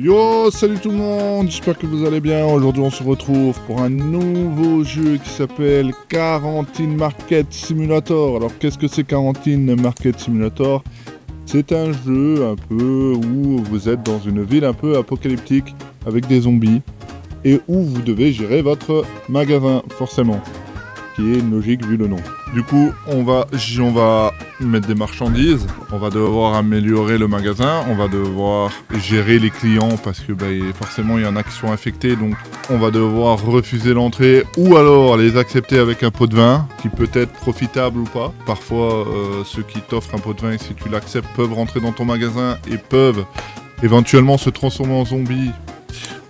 Yo, salut tout le monde, j'espère que vous allez bien. Aujourd'hui on se retrouve pour un nouveau jeu qui s'appelle Quarantine Market Simulator. Alors qu'est-ce que c'est Quarantine Market Simulator? C'est un jeu un peu où vous êtes dans une ville un peu apocalyptique avec des zombies et où vous devez gérer votre magasin forcément, qui est une logique vu le nom. Du coup, on va mettre des marchandises, on va devoir améliorer le magasin, on va devoir gérer les clients parce que forcément il y en a qui sont infectés, donc on va devoir refuser l'entrée ou alors les accepter avec un pot de vin qui peut être profitable ou pas. Parfois, ceux qui t'offrent un pot de vin, si tu l'acceptes, peuvent rentrer dans ton magasin et peuvent éventuellement se transformer en zombies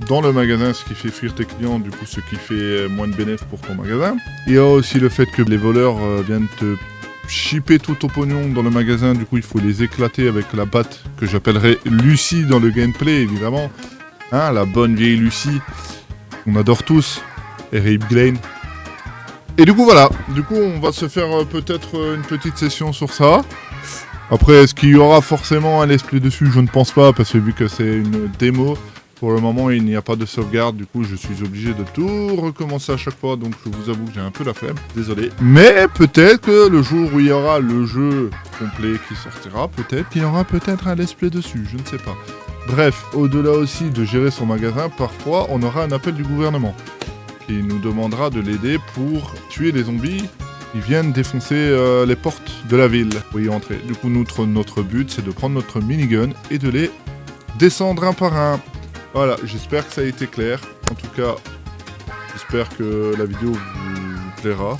dans le magasin, ce qui fait fuir tes clients, du coup ce qui fait moins de bénéfices pour ton magasin. Il y a aussi le fait que les voleurs viennent te shipper tout ton pognon dans le magasin, du coup il faut les éclater avec la batte que j'appellerai Lucie dans le gameplay évidemment. Hein, la bonne vieille Lucie, on adore tous, et Rip Glane. Et du coup voilà, on va se faire peut-être une petite session sur ça. Après, est-ce qu'il y aura forcément un let's play dessus? Je ne pense pas, parce que vu que c'est une démo, pour le moment, il n'y a pas de sauvegarde, du coup, je suis obligé de tout recommencer à chaque fois, donc je vous avoue que j'ai un peu la flemme, désolé. Mais peut-être que le jour où il y aura le jeu complet qui sortira, peut-être qu'il y aura un let's play dessus, je ne sais pas. Bref, au-delà aussi de gérer son magasin, parfois, on aura un appel du gouvernement qui nous demandera de l'aider pour tuer les zombies qui viennent défoncer les portes de la ville pour y entrer. Du coup, notre but, c'est de prendre notre minigun et de les descendre un par un. Voilà, j'espère que ça a été clair. En tout cas, j'espère que la vidéo vous plaira.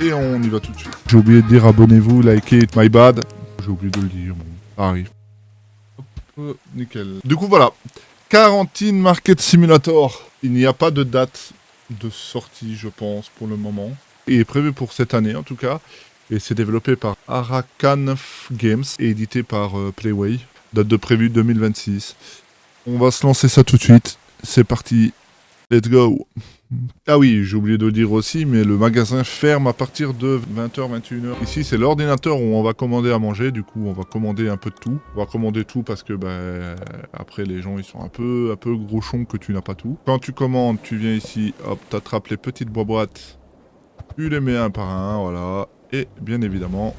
Et on y va tout de suite. J'ai oublié de dire abonnez-vous, likez, my bad. J'ai oublié de le dire, bon, ça arrive. Hop, nickel. Du coup, voilà. Quarantine Market Simulator. Il n'y a pas de date de sortie, je pense, pour le moment. Il est prévu pour cette année, en tout cas. Et c'est développé par Arakan Games et édité par Playway. Date de prévu 2026. On va se lancer ça tout de suite. C'est parti. Let's go. Ah oui, j'ai oublié de le dire aussi, mais le magasin ferme à partir de 20h, 21h. Ici, c'est l'ordinateur où on va commander à manger. Du coup, on va commander un peu de tout. On va commander tout parce que, après, les gens, ils sont un peu grouchons que tu n'as pas tout. Quand tu commandes, tu viens ici, hop, t'attrapes les petites boîtes. Tu les mets un par un, voilà. Et, bien évidemment,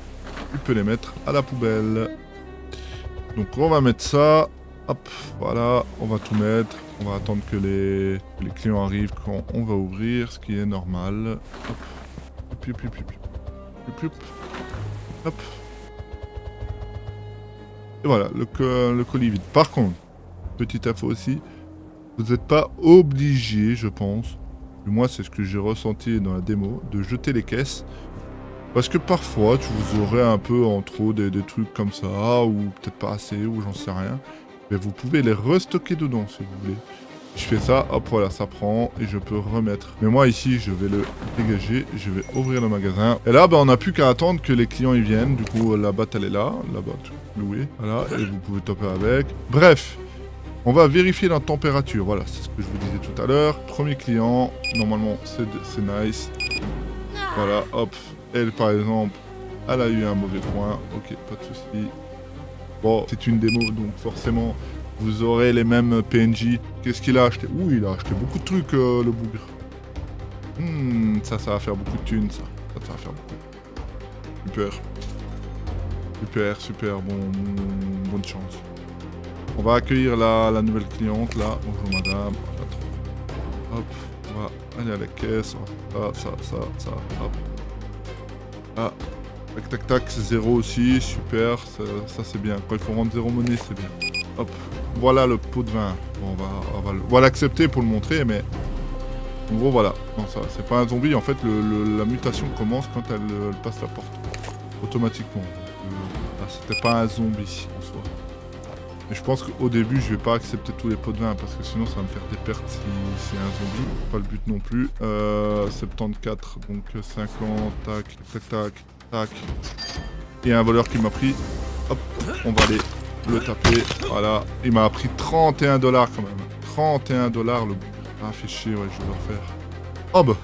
tu peux les mettre à la poubelle. Donc, on va mettre ça. Hop, voilà, on va tout mettre. On va attendre que les clients arrivent quand on va ouvrir, ce qui est normal. Hop, hop. Et voilà, le colis vide. Par contre, petite info aussi, vous n'êtes pas obligé, je pense, du moins c'est ce que j'ai ressenti dans la démo, de jeter les caisses. Parce que parfois, vous aurez un peu en trop des trucs comme ça, ou peut-être pas assez, ou j'en sais rien. Mais vous pouvez les restocker dedans si vous voulez. Je fais ça, hop voilà, ça prend et je peux remettre. Mais moi ici, je vais le dégager, je vais ouvrir le magasin. Et là, on n'a plus qu'à attendre que les clients y viennent. Du coup, la batte elle est là, la batte louée. Voilà, et vous pouvez toper avec. Bref, on va vérifier la température. Voilà, c'est ce que je vous disais tout à l'heure. Premier client, normalement c'est nice. Voilà, hop. Elle par exemple, elle a eu un mauvais point. Ok, pas de souci. Bon, c'est une démo, donc forcément, vous aurez les mêmes PNJ. Qu'est-ce qu'il a acheté? Ouh, il a acheté beaucoup de trucs, le bougre. Ça va faire beaucoup de thunes, ça. Ça va faire beaucoup. Super, bonne chance. On va accueillir la nouvelle cliente, là. Bonjour, madame. Hop, on va aller à la caisse. Ça, hop. Ah. Tac, 0 aussi, super, ça c'est bien. Quand il faut rendre 0 monnaie, c'est bien. Hop, voilà le pot de vin. Bon, on va l'accepter pour le montrer, mais en gros, voilà. Non, ça, c'est pas un zombie, en fait, la mutation commence quand elle passe la porte. Automatiquement. C'était pas un zombie en soi. Mais je pense qu'au début, je vais pas accepter tous les pots de vin parce que sinon, ça va me faire des pertes si c'est un zombie. Pas le but non plus. 74, donc 50, tac. Il y a un voleur qui m'a pris. Hop, on va aller le taper. Voilà. Il m'a pris 31 $ quand même. 31 $ le... Ah, fait chier, ouais, je vais le refaire. Oh bah.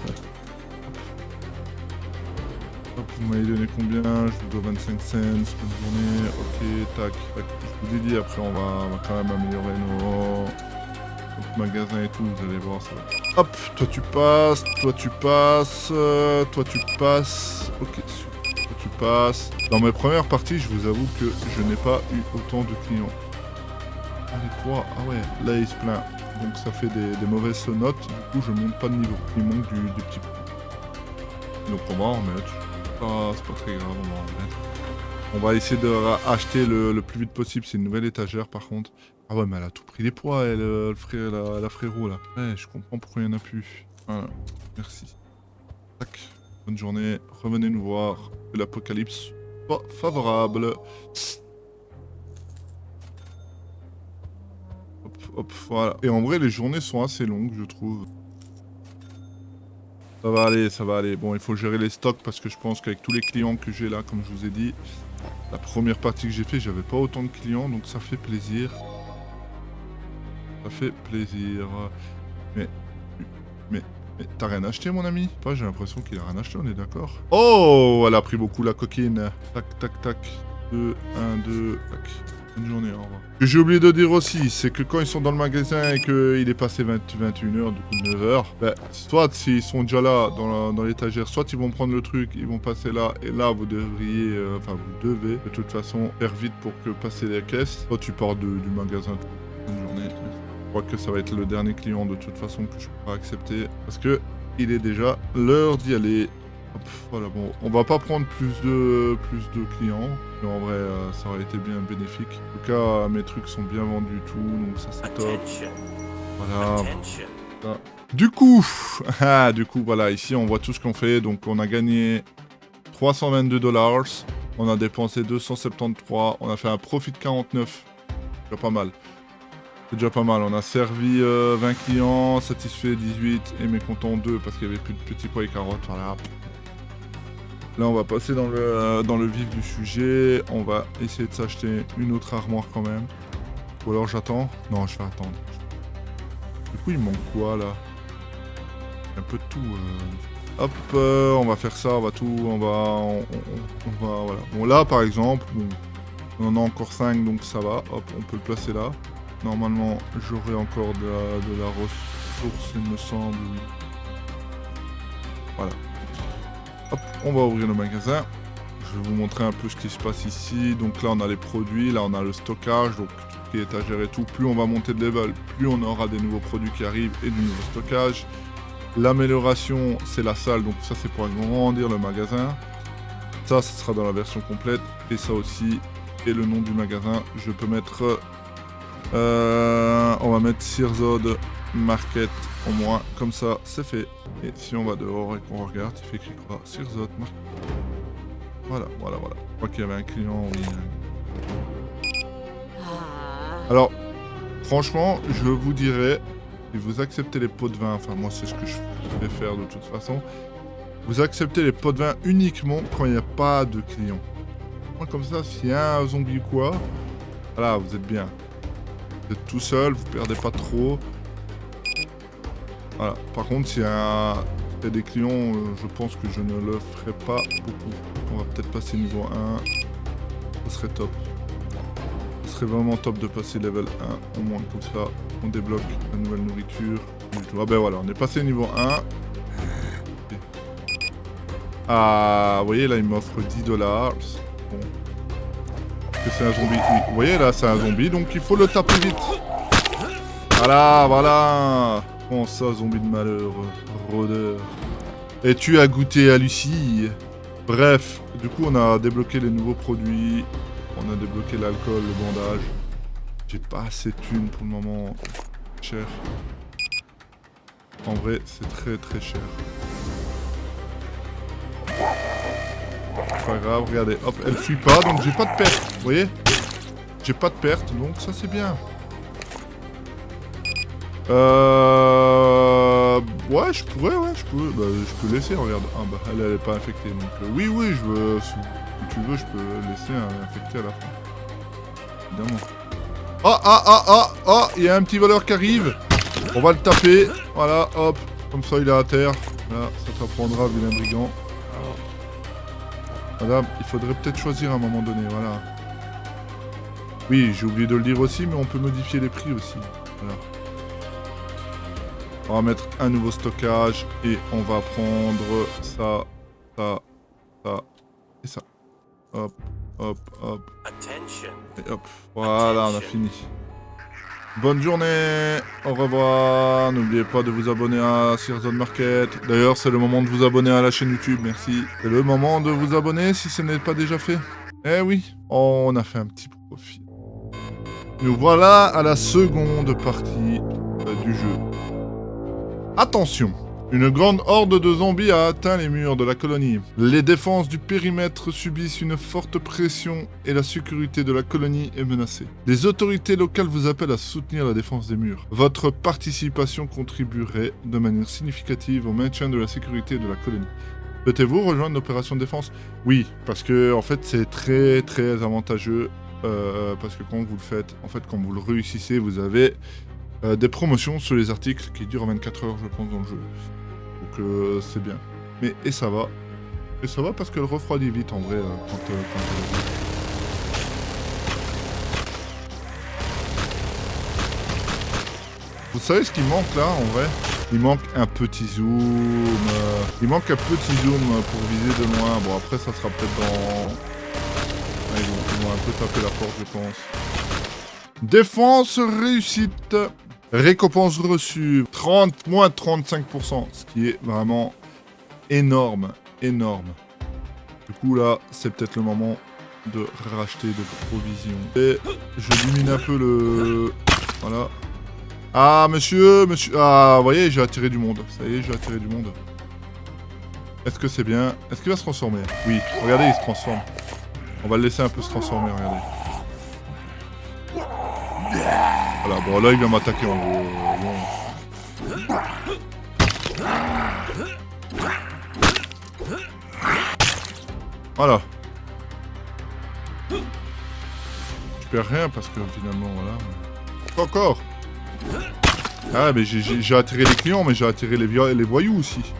Hop, vous m'avez donné combien? Je vous dois 25 cents. Bonne journée. Ok, tac. Je vous ai dit, après on va quand même améliorer nos... magasin et tout, vous allez voir ça. Hop, toi tu passes, toi tu passes, toi tu passes. Ok, toi tu passes. Dans mes premières parties, je vous avoue que je n'ai pas eu autant de clients. Allez toi, ah ouais, là il se plaint. Donc ça fait des mauvaises notes, du coup je monte pas de niveau. Il manque du petit peu. Donc on va en remettre. C'est pas très grave, on va en remettre. On va essayer de acheter le plus vite possible, c'est une nouvelle étagère par contre. Ah ouais mais elle a tout pris les poids, elle, la frérot là. Ouais, je comprends pourquoi il n'y en a plus. Voilà, merci. Tac, bonne journée, revenez nous voir. Que l'apocalypse soit favorable. Hop, hop, voilà. Et en vrai les journées sont assez longues je trouve. Ça va aller, ça va aller. Bon, il faut gérer les stocks parce que je pense qu'avec tous les clients que j'ai là, comme je vous ai dit, la première partie que j'ai fait, j'avais pas autant de clients, donc ça fait plaisir. Ça fait plaisir. Mais t'as rien acheté, mon ami? Pas, j'ai l'impression qu'il a rien acheté, on est d'accord? Oh, elle a pris beaucoup la coquine. Tac, tac, tac. 2, 1, 2, tac. Bonne journée, au revoir. Ce que j'ai oublié de dire aussi, c'est que quand ils sont dans le magasin et qu'il est passé 21h, du coup 9h, bah, soit s'ils sont déjà là dans l'étagère, soit ils vont prendre le truc, ils vont passer là, et là vous devriez, enfin vous devez de toute façon faire vite pour que passer les caisses, soit tu pars du magasin. Bonne journée. Je crois que ça va être le dernier client de toute façon que je pourrai accepter, parce que il est déjà l'heure d'y aller. Hop, voilà, bon, on va pas prendre plus de clients, mais en vrai, ça aurait été bien bénéfique. En tout cas, mes trucs sont bien vendus tout, donc ça c'est top. Voilà. Voilà. Du coup, voilà, ici on voit tout ce qu'on fait. Donc on a gagné 322$, on a dépensé 273, on a fait un profit de 49, c'est déjà pas mal. C'est déjà pas mal, on a servi 20 clients, satisfait 18 et mécontent 2 parce qu'il y avait plus de petits pois et carottes, voilà. Là on va passer dans le vif du sujet, on va essayer de s'acheter une autre armoire quand même. Ou alors j'attends. Non, je vais attendre. Du coup il me manque quoi là? Un peu de tout. Hop, on va faire ça, on va tout, on va, voilà. Bon là par exemple, bon, on en a encore 5 donc ça va, hop, on peut le placer là. Normalement j'aurai encore de la ressource il me semble. Voilà. Hop, on va ouvrir le magasin. Je vais vous montrer un peu ce qui se passe ici. Donc là, on a les produits, là, on a le stockage, donc tout ce qui est étagère et tout. Plus on va monter de level, plus on aura des nouveaux produits qui arrivent et du nouveau stockage. L'amélioration, c'est la salle, donc ça, c'est pour agrandir le magasin. Ça, ce sera dans la version complète. Et ça aussi, et le nom du magasin, je peux mettre... on va mettre Sirzod Market au moins, comme ça c'est fait. Et si on va dehors et qu'on regarde, il fait écrit quoi? Sirzod Market. Voilà. Je crois qu'il y avait un client, oui. Alors, franchement, je vous dirais, si vous acceptez les pots de vin, enfin moi c'est ce que je vais faire de toute façon, vous acceptez les pots de vin uniquement quand il n'y a pas de clients. Moi comme ça, s'il y a un zombie ou quoi, voilà, vous êtes bien. Vous êtes tout seul, vous perdez pas trop. Voilà. Par contre, s'il y a des clients, je pense que je ne le ferai pas beaucoup. On va peut-être passer niveau 1. Ça serait top. Ce serait vraiment top de passer level 1. Au moins comme ça, on débloque la nouvelle nourriture. Ah ben voilà, on est passé niveau 1. Okay. Ah, vous voyez là, il m'offre 10$. Bon. C'est un zombie. Oui. Vous voyez là, c'est un zombie, donc il faut le taper vite. Voilà. Comment ça, zombie de malheur, rôdeur. Et tu as goûté à Lucie. Bref, du coup, on a débloqué les nouveaux produits. On a débloqué l'alcool, le bandage. J'ai pas assez de thunes pour le moment. Cher. En vrai, c'est très très cher. Pas grave, regardez, hop, elle fuit pas, donc j'ai pas de perte, vous voyez? J'ai pas de perte, donc ça c'est bien. Ouais, je peux laisser, regarde. Ah bah, elle est pas infectée, donc oui, si tu veux, je peux laisser infecter à la fin. Évidemment. Il y a un petit voleur qui arrive. On va le taper, voilà, hop, comme ça il est à terre. Voilà, ça t'apprendra, vilain brigand. Madame, il faudrait peut-être choisir à un moment donné, voilà. Oui, j'ai oublié de le dire aussi, mais on peut modifier les prix aussi. Voilà. On va mettre un nouveau stockage et on va prendre ça, ça, ça et ça. Hop, hop, hop. Et hop, voilà, on a fini. Bonne journée, au revoir. N'oubliez pas de vous abonner à Searzone Market. D'ailleurs, c'est le moment de vous abonner à la chaîne YouTube, merci. C'est le moment de vous abonner si ce n'est pas déjà fait. Eh oui, on a fait un petit profit. Nous voilà à la seconde partie du jeu. Attention! Une grande horde de zombies a atteint les murs de la colonie. Les défenses du périmètre subissent une forte pression et la sécurité de la colonie est menacée. Les autorités locales vous appellent à soutenir la défense des murs. Votre participation contribuerait de manière significative au maintien de la sécurité de la colonie. Souhaitez-vous rejoindre l'opération de défense? Oui, parce que en fait c'est très très avantageux. Parce que quand vous le faites, en fait quand vous le réussissez, vous avez des promotions sur les articles qui durent 24 heures je pense dans le jeu. Donc c'est bien. Mais et ça va. Et ça va parce qu'elle refroidit vite en vrai quand Vous savez ce qui manque là en vrai? Il manque un petit zoom. Il manque un petit zoom pour viser de loin. Bon après ça sera peut-être dans... Ah, ils vont un peu taper la porte je pense. Défense réussite. Récompense reçue, moins 35%, ce qui est vraiment énorme, énorme. Du coup là, c'est peut-être le moment de racheter de provisions. Et je diminue un peu le... Voilà. Ah monsieur... Ah, vous voyez, j'ai attiré du monde. Ça y est, j'ai attiré du monde. Est-ce que c'est bien? Est-ce qu'il va se transformer? Oui, regardez, il se transforme. On va le laisser un peu se transformer, regardez. Voilà, bon là il vient m'attaquer en gros. Bon. Voilà. Je perds rien parce que finalement voilà. Encore. Ah mais j'ai attiré les clients mais j'ai attiré les voyous aussi.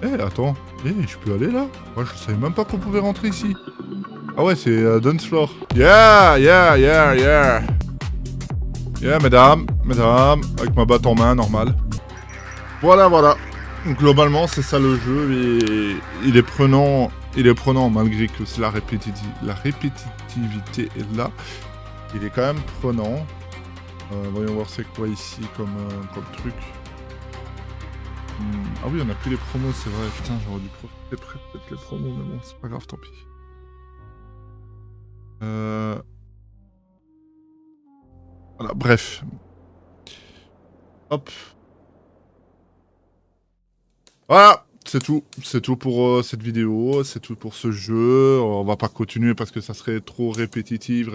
Eh attends, je peux aller là? Moi je savais même pas qu'on pouvait rentrer ici. Ah ouais c'est Dance Floor. Yeah. Yeah, mesdames, avec ma batte en main, normal. Voilà. Donc, globalement, c'est ça le jeu, et il est prenant malgré que c'est la répétitivité est là. Il est quand même prenant. Voyons voir c'est quoi ici comme truc. Ah oui, on a plus les promos, c'est vrai. Putain, j'aurais dû profiter peut-être les promos, mais bon, c'est pas grave, tant pis. Voilà, bref. Hop. Voilà, c'est tout pour cette vidéo, c'est tout pour ce jeu. On va pas continuer parce que ça serait trop répétitif,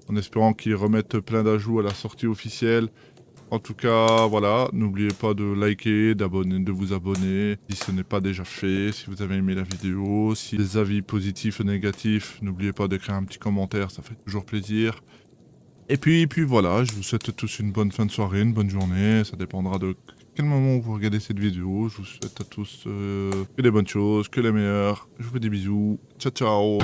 en espérant qu'ils remettent plein d'ajouts à la sortie officielle. En tout cas, voilà, n'oubliez pas de liker, de vous abonner si ce n'est pas déjà fait, si vous avez aimé la vidéo, si des avis positifs ou négatifs, n'oubliez pas d'écrire un petit commentaire, ça fait toujours plaisir. Et puis voilà, je vous souhaite tous une bonne fin de soirée, une bonne journée, ça dépendra de quel moment vous regardez cette vidéo. Je vous souhaite à tous que des bonnes choses, que les meilleures. Je vous fais des bisous, ciao ciao.